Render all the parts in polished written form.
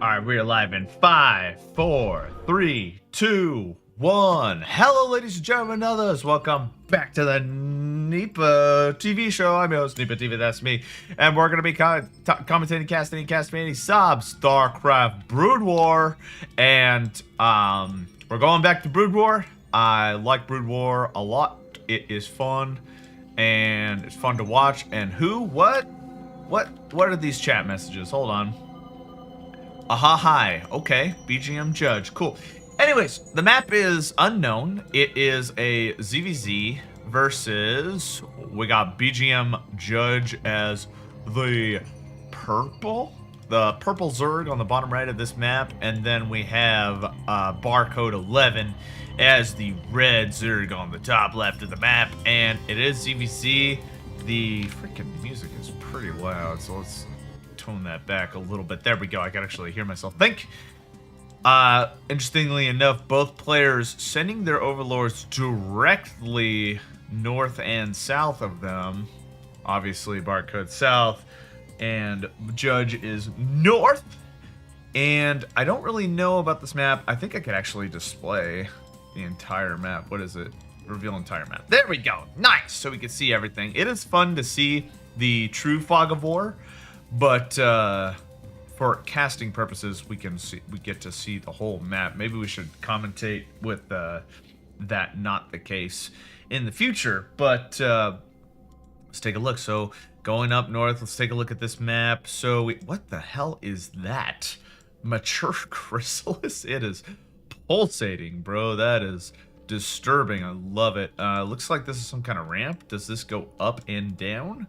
All right, we're live in 5, 4, 3, 2, 1. Hello, ladies and gentlemen, others. Welcome back to the Nipaa TV show. I'm your host, Nipaa TV. That's me. And we're going to be commentating, casting, subs, StarCraft Brood War. And we're going back to Brood War. I like Brood War a lot. It is fun. And it's fun to watch. And who? What are these chat messages? Hold on. Aha, hi. Okay, BGM Judge. Cool. Anyways, the map is unknown. It is a ZVZ versus... We got BGM Judge as the purple Zerg on the bottom right of this map. And then we have Barcode 11 as the red Zerg on the top left of the map. And it is ZVZ. The freaking music is pretty loud, so let's tone that back a little bit. There we go. I can actually hear myself think. Interestingly enough, both players sending their overlords directly north and south of them. Obviously, Barcode south and Judge is north. And I don't really know about this map. I think I could actually display the entire map. What is it? Reveal entire map. There we go. Nice. So we can see everything. It is fun to see the true fog of war. But for casting purposes, we get to see the whole map. Maybe we should commentate with that not the case in the future. But let's take a look. So going up north, let's take a look at this map. So what the hell is that? Mature chrysalis? It is pulsating, bro. That is disturbing. I love it. Looks like this is some kind of ramp. Does this go up and down?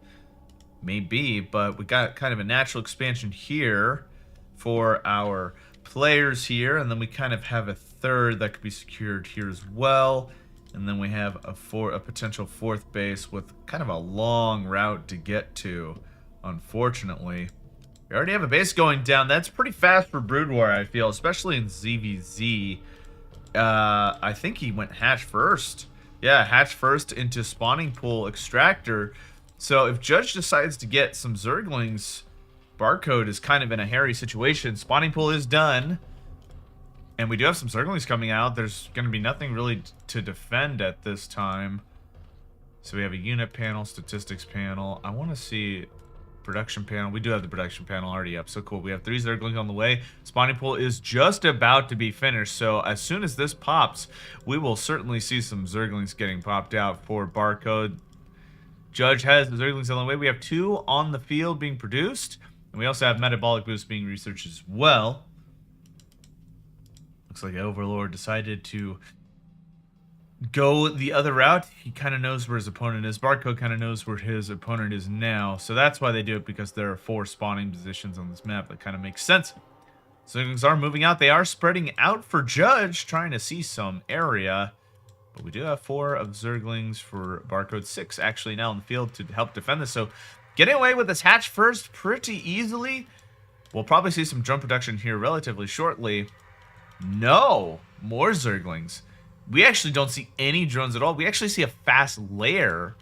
Maybe, but we got kind of a natural expansion here for our players here, and then we kind of have a third that could be secured here as well, and then we have a potential fourth base with kind of a long route to get to. Unfortunately, we already have a base going down. That's pretty fast for Brood War, I feel, especially in ZVZ. I think he went hatch first. Yeah, hatch first into spawning pool extractor. So if Judge decides to get some Zerglings, Barcode is kind of in a hairy situation. Spawning pool is done. And we do have some Zerglings coming out. There's going to be nothing really to defend at this time. So we have a unit panel, statistics panel. I want to see production panel. We do have the production panel already up. So cool. We have 3 Zerglings on the way. Spawning pool is just about to be finished. So as soon as this pops, we will certainly see some Zerglings getting popped out for Barcode. Judge has the Zerglings on the way. We have 2 on the field being produced. And we also have metabolic boosts being researched as well. Looks like Overlord decided to go the other route. He kind of knows where his opponent is. Barcode kind of knows where his opponent is now. So that's why they do it, because there are 4 spawning positions on this map. That kind of makes sense. Zerglings are moving out. They are spreading out for Judge, trying to see some area. But we do have 4 of Zerglings for Barcode, 6 actually now in the field to help defend this. So getting away with this hatch first pretty easily. We'll probably see some drone production here relatively shortly. No, more Zerglings. We actually don't see any drones at all. We actually see a fast lair.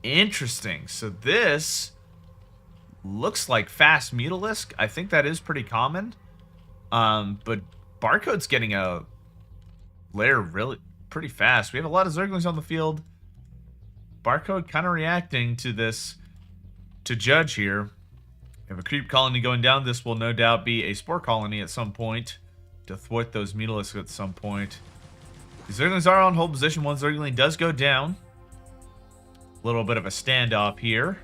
Interesting. So this looks like fast Mutalisk. I think that is pretty common. But Barcode's getting a lair really pretty fast. We have a lot of Zerglings on the field. Barcode kind of reacting to this, to Judge here. We have a creep colony going down. This will no doubt be a spore colony at some point to thwart those Mutalisks at some point. The Zerglings are on hold position. 1 Zergling does go down. A little bit of a standoff here.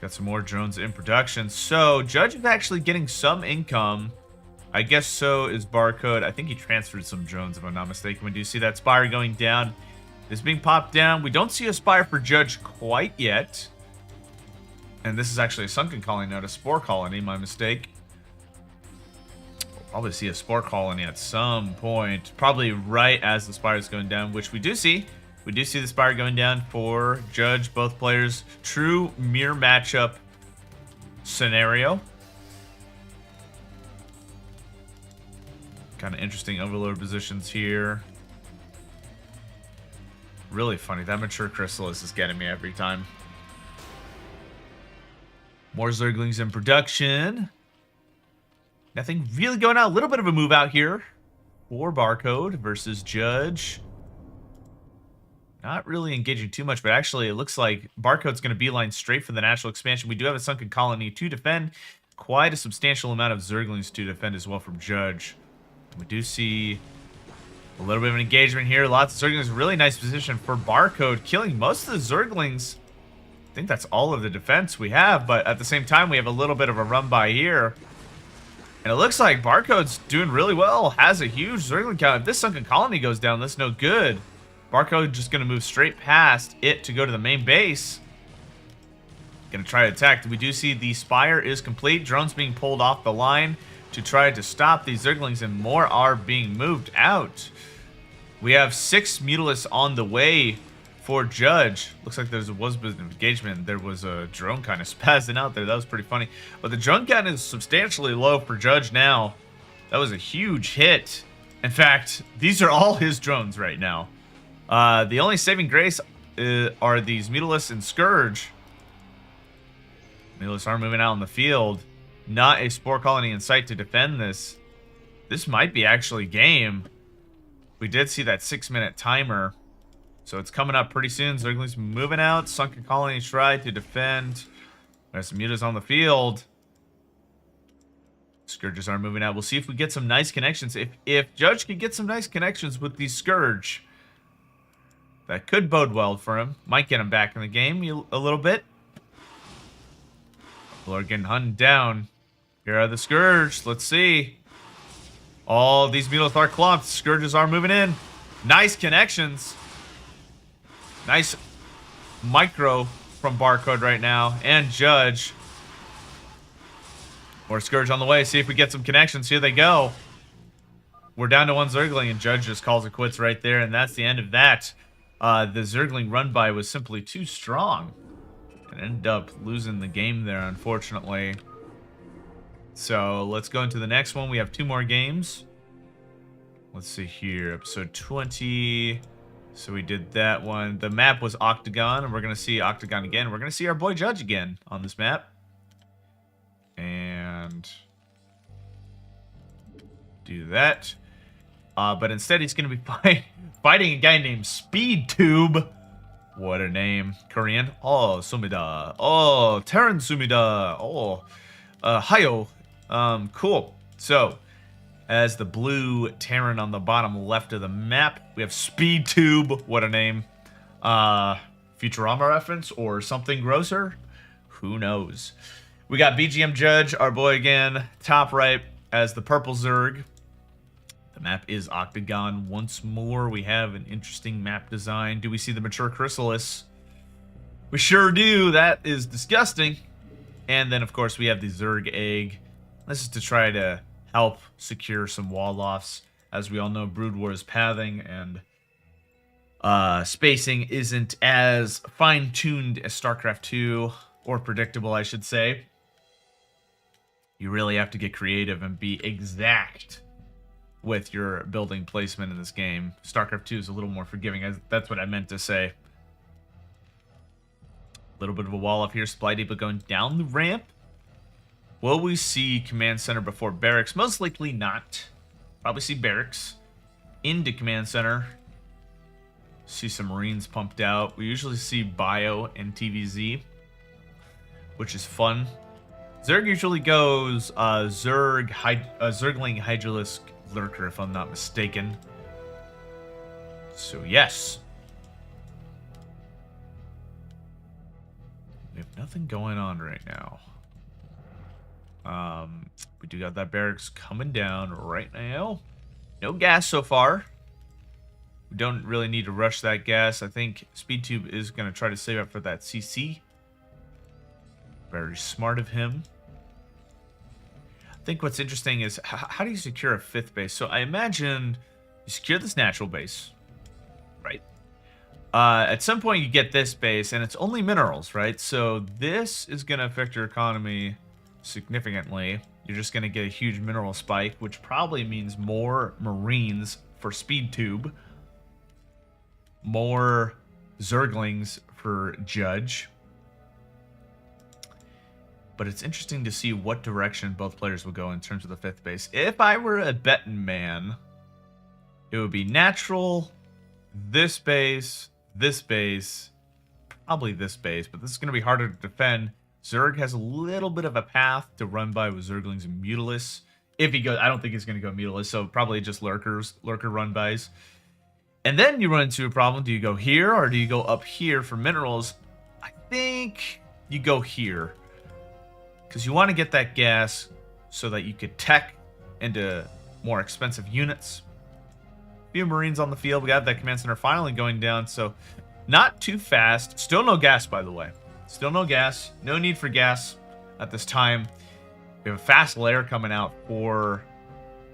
Got some more drones in production. So Judge is actually getting some income. I guess so is Barcode. I think he transferred some drones, if I'm not mistaken. We do see that spire going down. It's being popped down. We don't see a spire for Judge quite yet. And this is actually a sunken colony, not a spore colony. My mistake. We'll probably see a spore colony at some point. Probably right as the spire is going down, which we do see. We do see the spire going down for Judge. Both players. True mirror matchup scenario. Kind of interesting overlord positions here. Really funny. That mature chrysalis is getting me every time. More Zerglings in production. Nothing really going on. A little bit of a move out here for Barcode versus Judge. Not really engaging too much, but actually it looks like Barcode's going to beeline straight for the natural expansion. We do have a Sunken Colony to defend. Quite a substantial amount of Zerglings to defend as well from Judge. We do see a little bit of an engagement here. Lots of Zerglings. Really nice position for Barcode, killing most of the Zerglings. I think that's all of the defense we have, but at the same time, we have a little bit of a run by here. And it looks like Barcode's doing really well. Has a huge Zergling count. If this Sunken Colony goes down, that's no good. Barcode just going to move straight past it to go to the main base. Going to try to attack. We do see the Spire is complete. Drones being pulled off the line to try to stop these Zerglings, and more are being moved out. We have 6 Mutalisks on the way for Judge. Looks like there was a bit of engagement. There was a drone kind of spazzing out there. That was pretty funny. But the drone count is substantially low for Judge now. That was a huge hit. In fact, these are all his drones right now. The only saving grace are these Mutalisks and Scourge. Mutalisks are moving out in the field. Not a Spore Colony in sight to defend this. This might be actually game. We did see that 6-minute timer. So it's coming up pretty soon. Zerglings moving out. Sunken Colony tried to defend. There's some Mutas on the field. Scourges are moving out. We'll see if we get some nice connections. If Judge can get some nice connections with the Scourge, that could bode well for him. Might get him back in the game a little bit. People are getting hunted down. Here are the Scourge. Let's see. All these Mutalisks are clumped. Scourges are moving in. Nice connections. Nice micro from Barcode right now. And Judge. More Scourge on the way. See if we get some connections. Here they go. We're down to 1 Zergling, and Judge just calls it quits right there. And that's the end of that. The Zergling run by was simply too strong. And ended up losing the game there, unfortunately. So let's go into the next one. We have 2 more games. Let's see here. Episode 20. So we did that one. The map was Octagon, and we're going to see Octagon again. We're going to see our boy Judge again on this map. And do that. But instead, he's going to be fighting a guy named Speedtube. What a name. Korean. Oh, Sumida. Oh, Terran Sumida. Oh, Hayo. Cool. So, as the blue Terran on the bottom left of the map, we have Speedtube. What a name. Futurama reference or something grosser? Who knows? We got BGM Judge, our boy again, top right as the purple Zerg. The map is Octagon. Once more, we have an interesting map design. Do we see the mature Chrysalis? We sure do. That is disgusting. And then, of course, we have the Zerg Egg. This is to try to help secure some wall-offs. As we all know, Brood War is pathing, and spacing isn't as fine-tuned as StarCraft 2, or predictable, I should say. You really have to get creative and be exact with your building placement in this game. StarCraft 2 is a little more forgiving. That's what I meant to say. A little bit of a wall off here. Supply depot going down the ramp. Will we see command center before barracks? Most likely not. Probably see barracks into command center. See some marines pumped out. We usually see bio and TVZ, which is fun. Zerg usually goes Zergling Hydralisk Lurker, if I'm not mistaken. So, yes. We have nothing going on right now. We do got that barracks coming down right now. No gas so far. We don't really need to rush that gas. I think Speedtube is going to try to save up for that CC. Very smart of him. I think what's interesting is how do you secure a 5th base? So I imagine you secure this natural base, right? At some point you get this base, and it's only minerals, right? So this is going to affect your economy significantly. You're just going to get a huge mineral spike, which probably means more marines for Speedtube, more Zerglings for Judge. But it's interesting to see what direction both players will go in terms of the 5th base. If I were a betting man, it would be natural, this base, probably this base, but this is going to be harder to defend. Zerg has a little bit of a path to run by with Zerglings and Mutalisk. If he goes, I don't think he's going to go Mutalisk, so probably just lurker run bys. And then you run into a problem. Do you go here or do you go up here for minerals? I think you go here, because you want to get that gas so that you could tech into more expensive units. A few Marines on the field. We got that command center finally going down, so not too fast. Still no gas, by the way. Still no gas. No need for gas at this time. We have a fast lair coming out for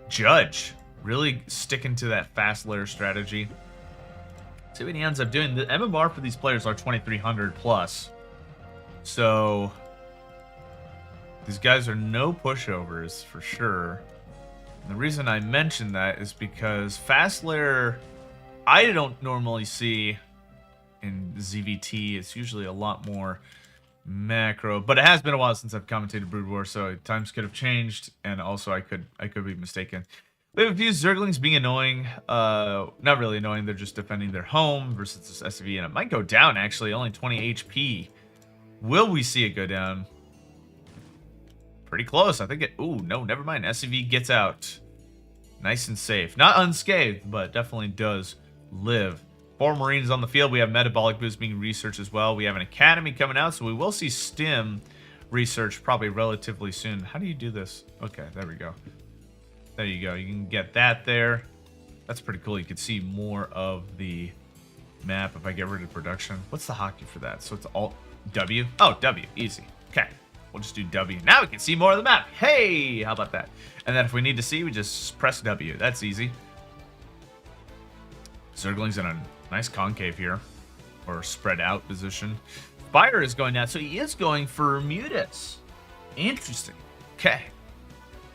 Judge. Really sticking to that fast lair strategy. See what he ends up doing. The MMR for these players are 2,300 plus. So these guys are no pushovers for sure. And the reason I mention that is because fast lair I don't normally see in ZVT. It's usually a lot more macro, but it has been a while since I've commentated Brood War, so times could have changed, and also I could be mistaken. We have a few Zerglings being annoying. Not really annoying, they're just defending their home versus this SCV, and it might go down actually, only 20 HP. Will we see it go down? Pretty close. I think it... Ooh, no, never mind. SCV gets out. Nice and safe. Not unscathed, but definitely does live. 4 Marines on the field. We have metabolic boost being researched as well. We have an academy coming out, so we will see STEM research probably relatively soon. How do you do this? Okay, there we go. There you go. You can get that there. That's pretty cool. You can see more of the map if I get rid of production. What's the hotkey for that? So it's Alt W? Oh, W. Easy. Okay. We'll just do W. Now we can see more of the map. Hey! How about that? And then if we need to see, we just press W. That's easy. Zergling's in a nice concave here. Or spread out position. Spire is going down, so he is going for Mutus. Interesting. Okay.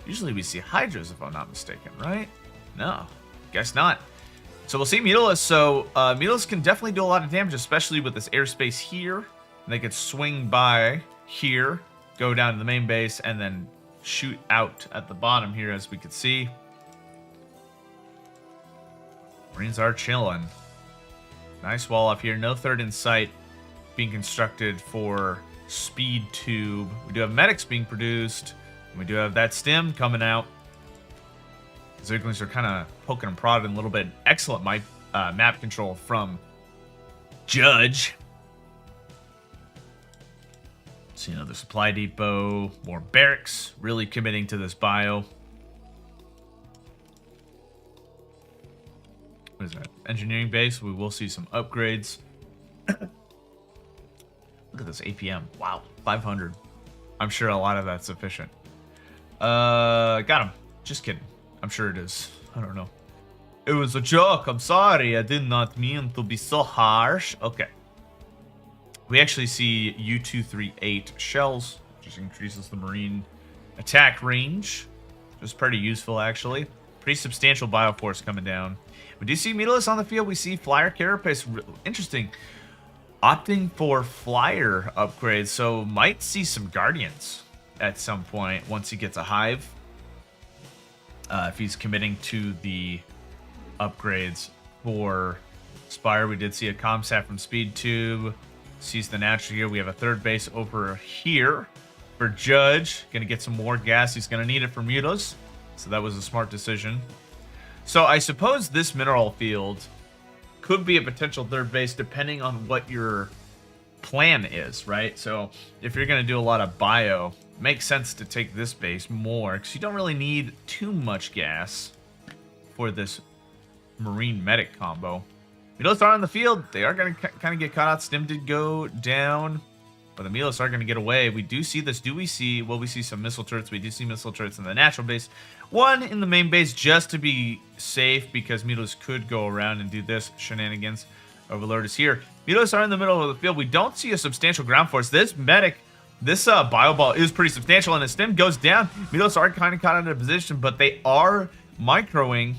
Usually we see Hydras, if I'm not mistaken, right? No. Guess not. So we'll see Mutalisk. So Mutalisk can definitely do a lot of damage, especially with this airspace here. And they could swing by here, go down to the main base, and then shoot out at the bottom here, as we could see. Marines are chilling. Nice wall up here. No third in sight being constructed for speed tube. We do have medics being produced. We do have that stem coming out. Zerglings are kind of poking and prodding a little bit. Excellent map control from Judge. See another supply depot. More barracks. Really committing to this bio. What is that? Engineering base. We will see some upgrades. Look at this APM. Wow. 500. I'm sure a lot of that's sufficient. Got him. Just kidding. I'm sure it is. I don't know. It was a joke. I'm sorry. I did not mean to be so harsh. Okay. We actually see U-238 shells, which just increases the Marine attack range. Which is pretty useful, actually. Pretty substantial bioforce coming down. We do see Mutalisk on the field. We see Flyer Carapace. Interesting. Opting for Flyer upgrades. So might see some Guardians at some point once he gets a Hive. If he's committing to the upgrades for Spire. We did see a Comsat from Speed Tube. Sees the natural here. We have a third base over here for Judge. Gonna get some more gas. He's gonna need it for Mutos. So that was a smart decision. So I suppose this mineral field could be a potential third base depending on what your plan is, right? So if you're going to do a lot of bio, it makes sense to take this base more because you don't really need too much gas for this Marine Medic combo. Mutos are on the field. They are going to kind of get caught out. Stim did go down, but the Mutos are going to get away. We do see this. Do we see? Well, we see some missile turrets. We do see missile turrets in the natural base. One in the main base just to be safe because Mutos could go around and do this shenanigans. Overlord is here. Mutos are in the middle of the field. We don't see a substantial ground force. This medic, this bio ball is pretty substantial, and the stem goes down. Mutos are kind of caught out of position, but they are microing.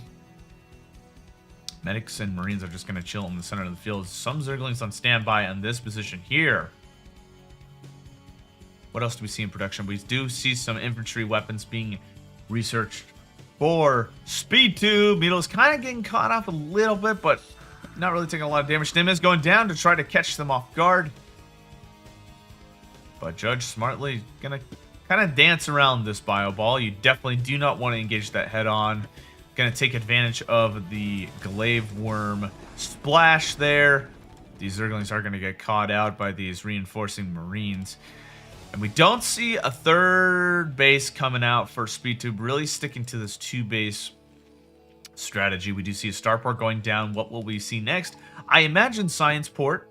Medics and Marines are just going to chill in the center of the field. Some Zerglings on standby on this position here. What else do we see in production? We do see some infantry weapons being researched for Speed Tube. Needle's kind of getting caught up a little bit, but not really taking a lot of damage. Nim is going down to try to catch them off guard. But Judge smartly gonna kind of dance around this bio ball. You definitely do not want to engage that head on. Gonna take advantage of the glaive worm splash there. These Zerglings are gonna get caught out by these reinforcing Marines. And we don't see a third base coming out for Speed Tube, really sticking to this 2-base strategy. We do see a starport going down. What will we see next? I imagine Science Port.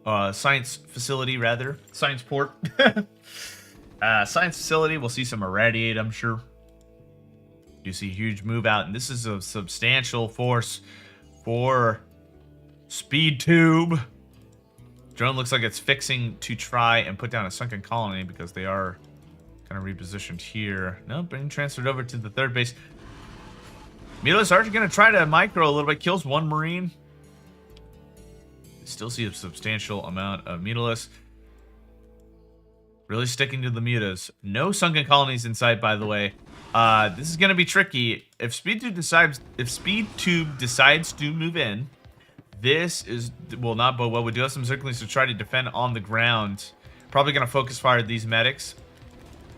Science Facility, rather. Science Port. Science Facility. We'll see some Irradiate, I'm sure. You see a huge move out, and this is a substantial force for Speed Tube. Drone looks like it's fixing to try and put down a sunken colony because they are kind of repositioned here. Nope, being transferred over to the third base. Mutalisk Archer going to try to micro a little bit. Kills one Marine. Still see a substantial amount of Mutalisk. Really sticking to the mutas. No sunken colonies in sight, by the way. This is going to be tricky. If Speed Tube decides to move in, this will not bode well. We do have some Zerglings to try to defend on the ground. Probably going to focus fire these medics.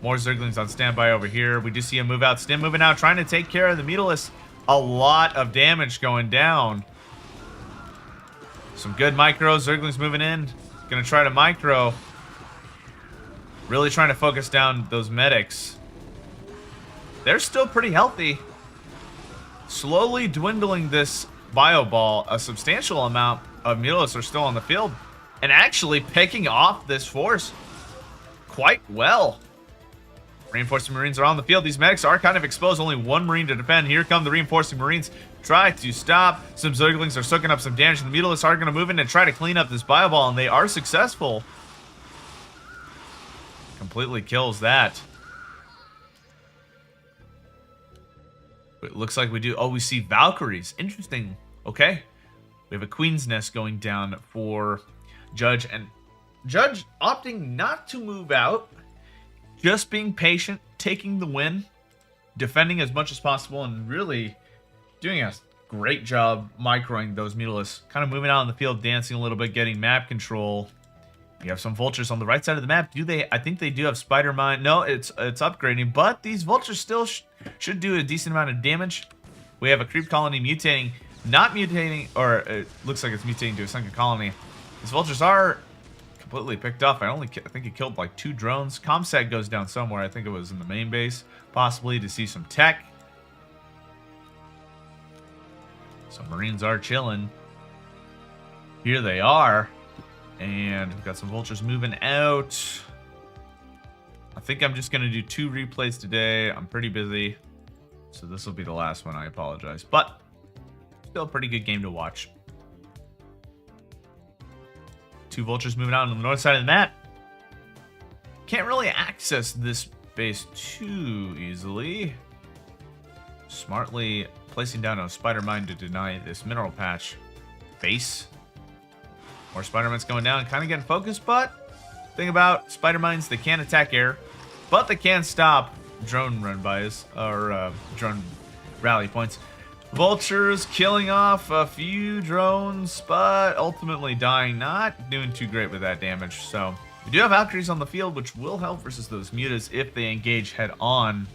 More Zerglings on standby over here. We do see a move out. Stim moving out, trying to take care of the Mutalisk. A lot of damage going down. Some good micros. Zerglings moving in. Going to try to micro. Really trying to focus down those medics. They're still pretty healthy. Slowly dwindling this bio ball. A substantial amount of Mutalisk are still on the field. And actually picking off this force quite well. Reinforcing Marines are on the field. These medics are kind of exposed. Only one Marine to defend. Here come the reinforcing Marines. Try to stop. Some Zerglings are soaking up some damage. The Mutalists are going to move in and try to clean up this bio ball, and they are successful. Completely kills that. It looks like we do. Oh, we see Valkyries. Interesting. Okay. We have a Queen's Nest going down for Judge. And Judge opting not to move out. Just being patient, taking the win, defending as much as possible, and really doing a great job microing those Mutalisks. Kind of moving out on the field, dancing a little bit, getting map control. You have some vultures on the right side of the map. Do they? I think they do have spider mine. No, it's upgrading, but these vultures still should do a decent amount of damage. We have a creep colony mutating, not mutating, or it looks like it's mutating to a sunken colony. These vultures are completely picked off. I think it killed like 2 drones. Comsat goes down somewhere. I think it was in the main base, possibly to see some tech. Some Marines are chilling. Here they are. And we've got some vultures moving out. I think I'm just going to do 2 replays today. I'm pretty busy. So this will be the last one. I apologize. But still a pretty good game to watch. 2 vultures moving out on the north side of the map. Can't really access this base too easily. Smartly placing down a spider mine to deny this mineral patch base. More spider mines going down, kind of getting focused, but thing about spider mines, they can't attack air, but they can stop drone run-bys, or drone rally points. Vultures killing off a few drones, but ultimately dying. Not doing too great with that damage. So we do have Valkyries on the field, which will help versus those mutas if they engage head on.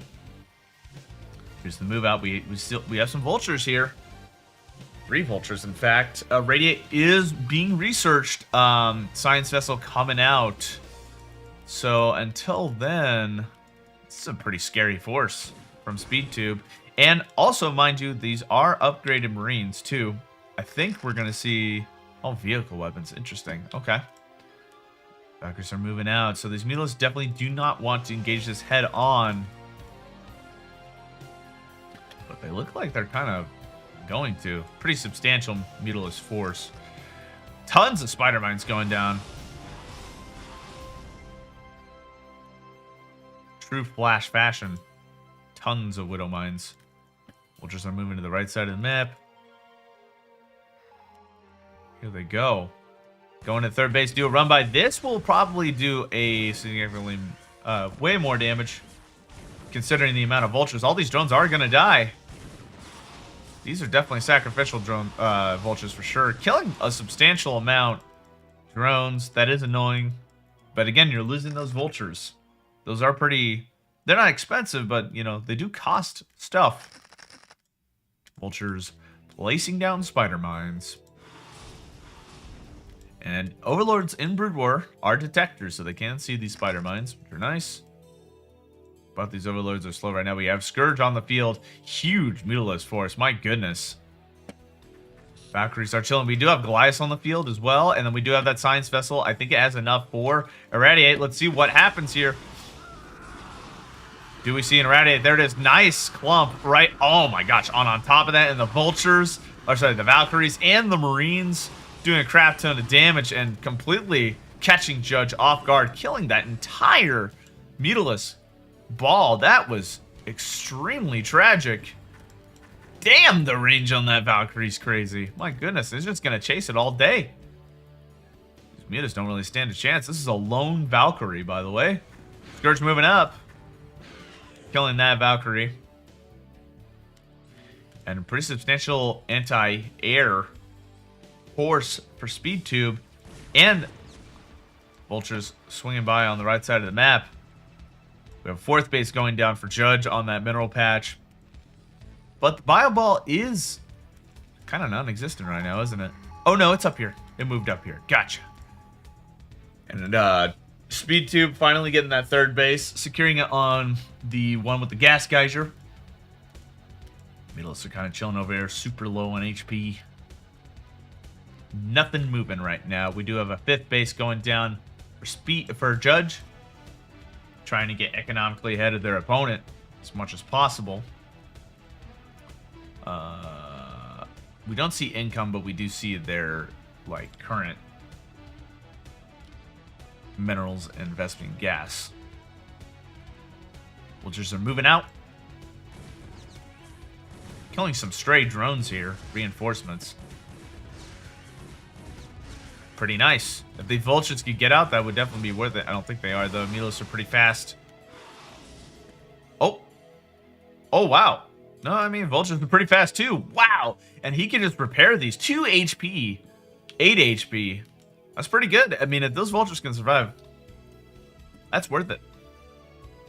Here's the move out. We have some vultures here. 3 vultures, in fact. Radiate is being researched. Science vessel coming out. So until then, this is a pretty scary force from Speed Tube. And also, mind you, these are upgraded Marines, too. I think we're going to see all vehicle weapons. Interesting. Okay. Valkyries are moving out. So these Mutalists definitely do not want to engage this head on. But they look like they're kind of going to. Pretty substantial Mutalist force. Tons of spider mines going down. True flash fashion. Tons of widow mines. Vultures are moving to the right side of the map. Here they go. Going to third base, do a run by. This will probably do a significantly way more damage, considering the amount of vultures. All these drones are going to die. These are definitely sacrificial drone vultures for sure. Killing a substantial amount. Drones, that is annoying. But again, you're losing those vultures. Those are pretty... They're not expensive, but, you know, they do cost stuff. Vultures placing down spider mines. And Overlords in Brood War are detectors, so they can see these spider mines, which are nice. But these Overlords are slow right now. We have Scourge on the field. Huge Mutila's force. My goodness. Valkyries are chilling. We do have Goliath on the field as well. And then we do have that Science Vessel. I think it has enough for Irradiate. Let's see what happens here. Do we see an Irradiate? There it is. Nice clump, right? Oh my gosh. On top of that, and the Vultures, or sorry, the Valkyries and the Marines doing a crap ton of damage and completely catching Judge off guard, killing that entire Mutila's ball. That was extremely tragic. Damn, the range on that Valkyrie's crazy. My goodness, it's just going to chase it all day. These Mutas don't really stand a chance. This is a lone Valkyrie, by the way. Scourge moving up. Killing that Valkyrie. And a pretty substantial anti-air force for Speed Tube. And Vultures swinging by on the right side of the map. We have fourth base going down for Judge on that mineral patch. But the Bio Ball is kind of non-existent right now, isn't it? Oh no, it's up here. It moved up here. Gotcha. And Speed Tube finally getting that third base, securing it on the one with the gas geyser. Mutalists are kind of chilling over here, super low on HP. Nothing moving right now. We do have a fifth base going down for Judge, trying to get economically ahead of their opponent as much as possible. We don't see income, but we do see their like current minerals and investing in gas. Vultures are moving out. Killing some stray drones here. Reinforcements. Pretty nice. If the Vultures could get out, that would definitely be worth it. I don't think they are, though. Milos are pretty fast. Oh. Oh, wow. No, I mean, Vultures are pretty fast, too. Wow. And he can just repair these. 2 HP. 8 HP. That's pretty good. I mean, if those Vultures can survive, that's worth it.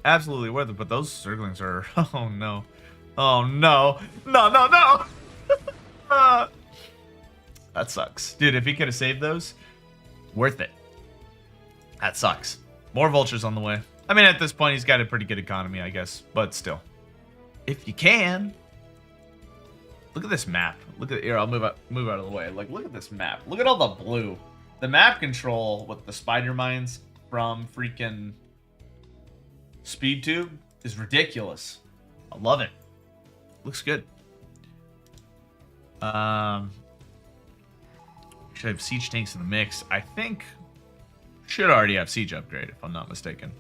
Absolutely worth it. But those Zerglings are... Oh, no. Oh, no. No, no, no. That sucks. Dude, if he could have saved those, worth it. That sucks. More Vultures on the way. I mean, at this point, he's got a pretty good economy, I guess. But still. If you can. Look at this map. Look at here, I'll move out of the way. Like, look at this map. Look at all the blue. The map control with the spider mines from freaking Speed Tube is ridiculous. I love it. Looks good. Should have siege tanks in the mix. I think should already have siege upgrade if I'm not mistaken.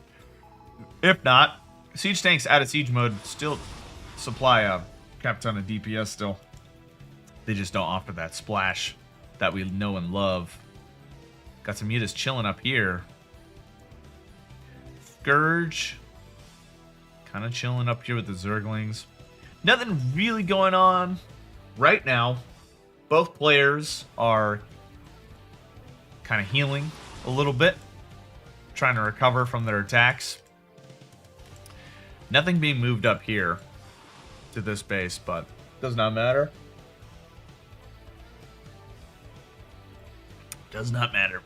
If not, siege tanks out of siege mode still supply a crap ton of DPS still. They just don't offer that splash that we know and love. Got some mutas chilling up here. Scourge kind of chilling up here with the Zerglings. Nothing really going on right now. Both players are kind of healing a little bit, trying to recover from their attacks. Nothing being moved up here to this base, but does not matter. Does not matter.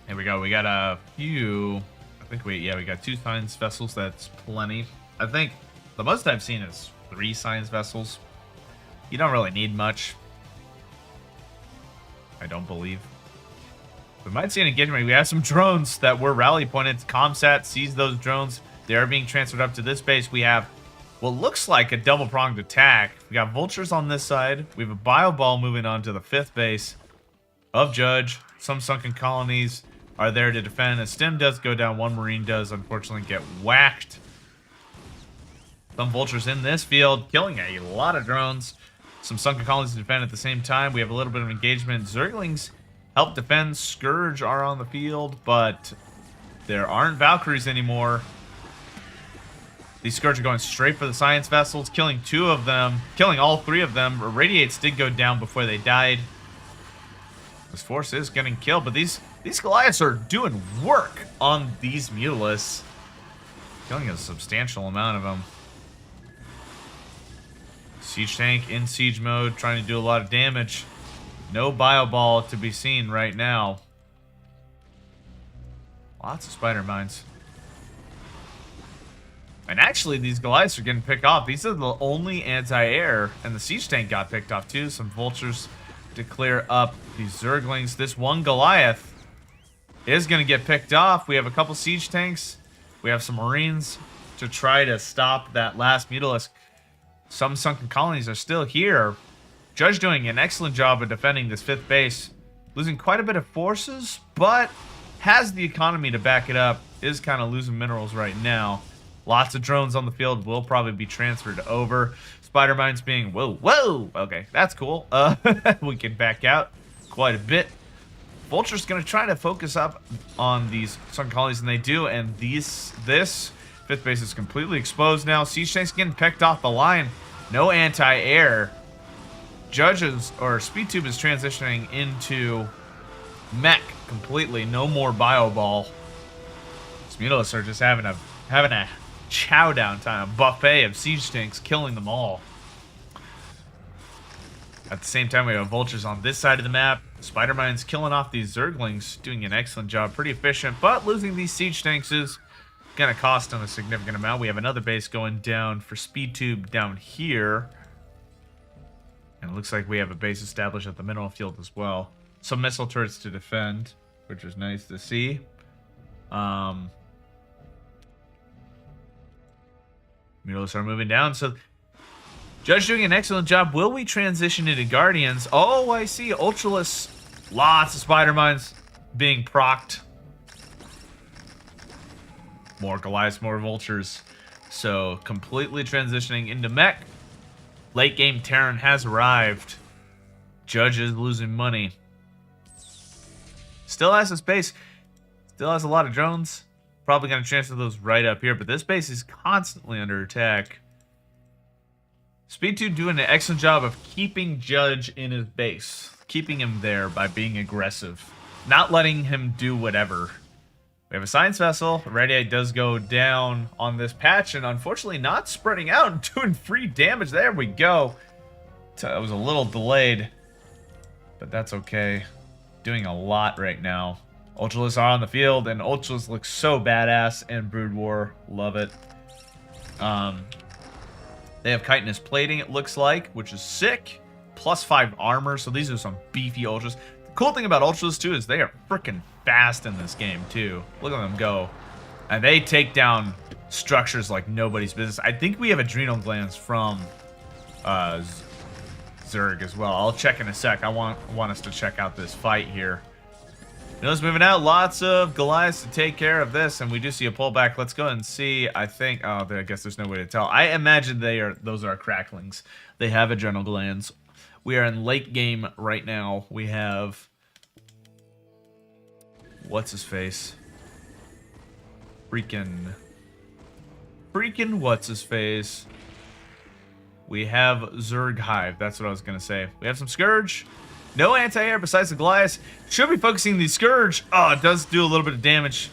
Here we go. We got a few. I think we got 2 science vessels. That's plenty. I think the most I've seen is 3 science vessels. You don't really need much. I don't believe. We might see an engagement. We have some drones that were rally pointed. Comsat sees those drones. They are being transferred up to this base. We have what looks like a double-pronged attack. We got Vultures on this side. We have a Bio Ball moving on to the 5th base of Judge. Some sunken colonies are there to defend. A stem does go down. 1 Marine does, unfortunately, get whacked. Some Vultures in this field, killing a lot of drones. Some sunken colonies to defend at the same time. We have a little bit of engagement. Zerglings help defend. Scourge are on the field, but there aren't Valkyries anymore. These Scourge are going straight for the science vessels, killing 2 of them, killing all 3 of them. Radiates did go down before they died. This force is getting killed, but these Goliaths are doing work on these Mutalisks. Killing a substantial amount of them. Siege tank in siege mode, trying to do a lot of damage. No bio ball to be seen right now. Lots of spider mines. And actually, these Goliaths are getting picked off. These are the only anti-air, and the siege tank got picked off too. Some vultures to clear up these Zerglings. This one Goliath is going to get picked off. We have a couple siege tanks. We have some marines to try to stop that last Mutalisk. Some sunken colonies are still here. Judge doing an excellent job of defending this 5th base. Losing quite a bit of forces, but has the economy to back it up. Is kind of losing minerals right now. Lots of drones on the field will probably be transferred over. Spider mines being, whoa, okay, that's cool. We can back out quite a bit. Vulture's going to try to focus up on these sunken colonies, and they do, and this 5th base is completely exposed now. Siege tanks getting pecked off the line. No anti-air. Speed Tube is transitioning into mech completely. No more bio ball. Mutalisks are just having a chow down time, a buffet of siege tanks, killing them all. At the same time, we have vultures on this side of the map. Spider mines killing off these Zerglings, doing an excellent job, pretty efficient, but losing these siege tanks is gonna cost them a significant amount. We have another base going down for Speed Tube down here. And it looks like we have a base established at the mineral field as well. Some missile turrets to defend, which is nice to see. Mutalisks are moving down, so Judge doing an excellent job. Will we transition into Guardians? Oh, I see. Ultralisk. Lots of spider mines being procced. More Goliaths, more vultures. So completely transitioning into mech. Late game Terran has arrived. Judge is losing money. Still has a base. Still has a lot of drones. Probably going to transfer those right up here, but this base is constantly under attack. Speed 2 doing an excellent job of keeping Judge in his base. Keeping him there by being aggressive. Not letting him do whatever. We have a science vessel. Radiate does go down on this patch, and unfortunately not spreading out and doing free damage. There we go. It was a little delayed, but that's okay. Doing a lot right now. Ultralisks are on the field, and Ultralisks look so badass, and Brood War, love it. They have chitinous plating, it looks like, which is sick. +5 armor, so these are some beefy Ultras. The cool thing about Ultras, too, is they are freaking fast in this game, too. Look at them go. And they take down structures like nobody's business. I think we have adrenal glands from Zerg as well. I'll check in a sec. I want us to check out this fight here. Mutalisks moving out. Lots of Goliaths to take care of this, and we do see a pullback. Let's go and see. I think. Oh, I guess there's no way to tell. I imagine those are cracklings. They have adrenal glands. We are in late game right now. We have. What's his face? Freaking what's his face? We have Zerg Hive. That's what I was gonna say. We have some Scourge. No anti-air besides the Goliath. Should be focusing the Scourge. Oh, it does do a little bit of damage.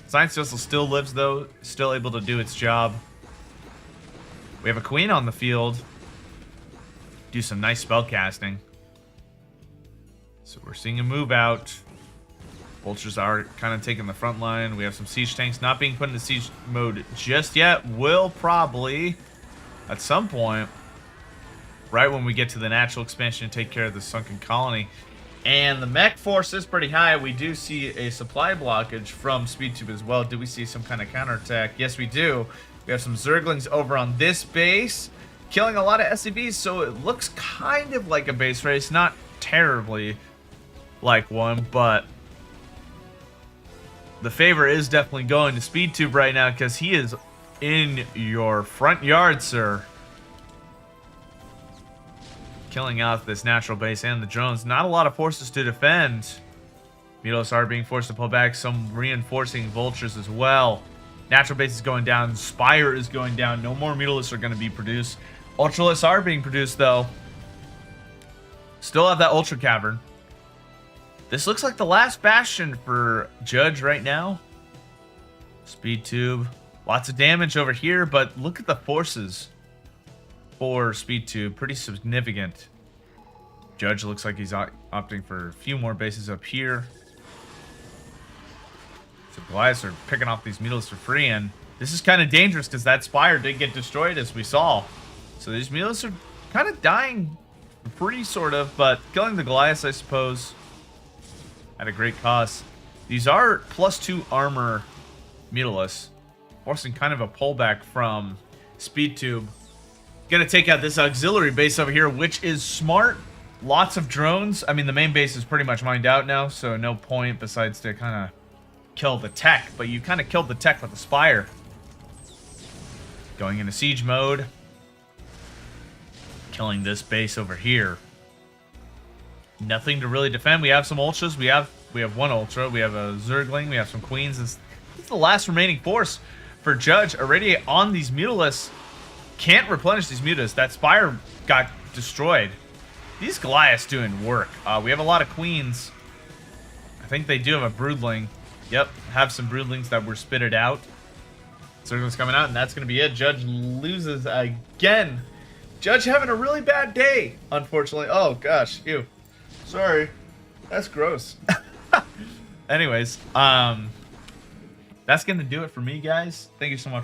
Science Vessel still lives, though. Still able to do its job. We have a Queen on the field. Do some nice spell casting. So we're seeing a move out. Vultures are kind of taking the front line. We have some siege tanks not being put into siege mode just yet. Will probably, at some point, right when we get to the natural expansion, take care of the sunken colony. And the mech force is pretty high. We do see a supply blockage from SpeedTube as well. Do we see some kind of counterattack? Yes, we do. We have some Zerglings over on this base, killing a lot of SCVs, so it looks kind of like a base race. Not terribly like one, but the favor is definitely going to SpeedTube right now because he is in your front yard, sir. killing out this natural base and the drones. Not a lot of forces to defend. Mulos are being forced to pull back. Some reinforcing vultures as well. Natural base is going down. Spire is going down. No more Mutalists are going to be produced. Ultralists are being produced, though. Still have that Ultra Cavern. This looks like the last bastion for Judge right now. Speed Tube. Lots of damage over here, but look at the forces for Speed Tube. Pretty significant. Judge looks like he's opting for a few more bases up here. So Goliaths are picking off these Mutalists for free, and this is kind of dangerous because that Spire did get destroyed, as we saw. So these Mutalists are kind of dying for free, sort of, but killing the Goliaths, I suppose, at a great cost. These are +2 armor Mutalists, forcing kind of a pullback from Speed Tube. Gonna take out this auxiliary base over here, which is smart. Lots of drones. I mean, the main base is pretty much mined out now, so no point besides to kind of kill the tech. But you kind of killed the tech with the Spire. Going into siege mode. Killing this base over here. Nothing to really defend. We have some ultras. We have one ultra. We have a Zergling. We have some queens. This is the last remaining force for Judge. Already on these Mutalists. Can't replenish these Mutalists. That Spire got destroyed. These Goliaths doing work. We have a lot of queens. I think they do have a Broodling. Yep, have some Broodlings that were spitted out. Zergling's coming out, and that's going to be it. Judge loses again. Judge having a really bad day, unfortunately. Oh, gosh. Ew. Sorry. That's gross. Anyways, that's going to do it for me, guys. Thank you so much.